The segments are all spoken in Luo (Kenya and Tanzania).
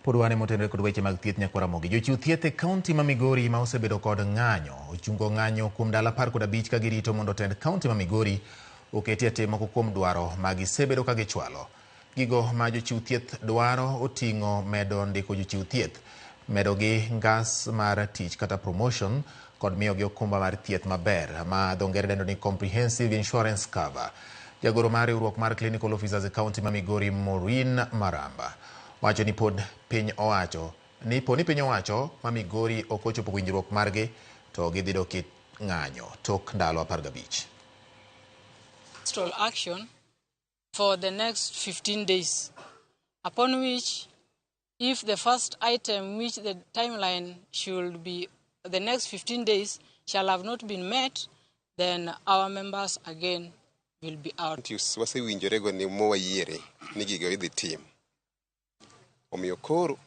Podwane motenore kod weche mag thieth Nyakwamogi. Jochiw thieth e kaunti ma Migori ma osebedo kod ng'anyo ochungo ng'anyo kuom ndalo 15 ka girito mondo tend kaunti ma Migori oketie tim moko kuom dwaro ma gisebedo ka gichwalo. Gigo ma jochiw thieth dwaro oting'o medo ndiko jochiw thieth, medo gi ngas mar tich kata promotion kod miyo gi okumba mar thieth maber ma dho ngere dendo ni comprehensive insurance cover. Jagoro mar riwruok mar clinical officers e kaunti ma Migori Maureen Maramba wacho ni poni piny owacho ma Migori ok ochopo winjruok margi to gidhi dok ng'anyo tok ndalo 15. Action for the next 15 days, upon which, if the first item which the timeline should be the next 15 days shall have not been met, then our members again will be out. Wasewinjorego ni mowayiere ni gigo idhi tim. Omiyo koro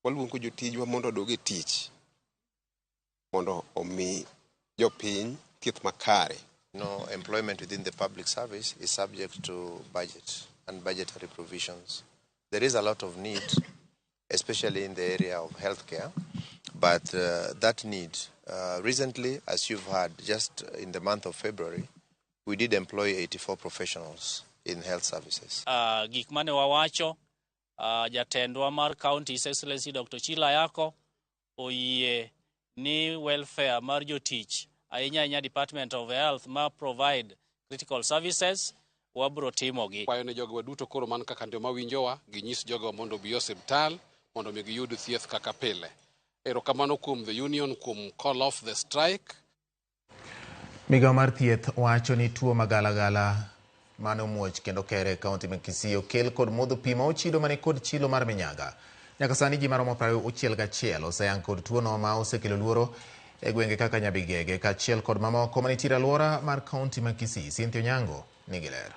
waluongo jotijwa mondo odog e tich mondo omi jopiny thieth makare. No, employment within the public service is subject to budget and budgetary provisions. There is a lot of need, especially in the area of healthcare, but that need, recently, as you've heard, just in the month of February, we did employ 84 professionals in health services. Gik mane wawacho, jatendwa mar County His Excellency Dr. Chila Yako oyie ni welfare mar jotich ahinya Department of Health ma provide critical services wabro timogi. Kwayo ne jogo duto koro man kaka ndio mawinjowa ginyis jogo mondo bi osiptal mondo mi giyud thieth kaka pile. Erokamano kuom the union kuom call off the strike. Migawo mar thieth wacho ni tuo magalagala mane omuoch kendo kere kaunti ma Kisii okel kod modho pi ma ochido mane kod chilo mar minyaga. Nyaka sani ji maromo 61 oseyang kod tuono ma osekelo luoro e gwenge kaka Nyabigege kaachiel kod mamoko manitiere alwora mar kaunti ma Kisii. Cynthia Onyango nigi ler.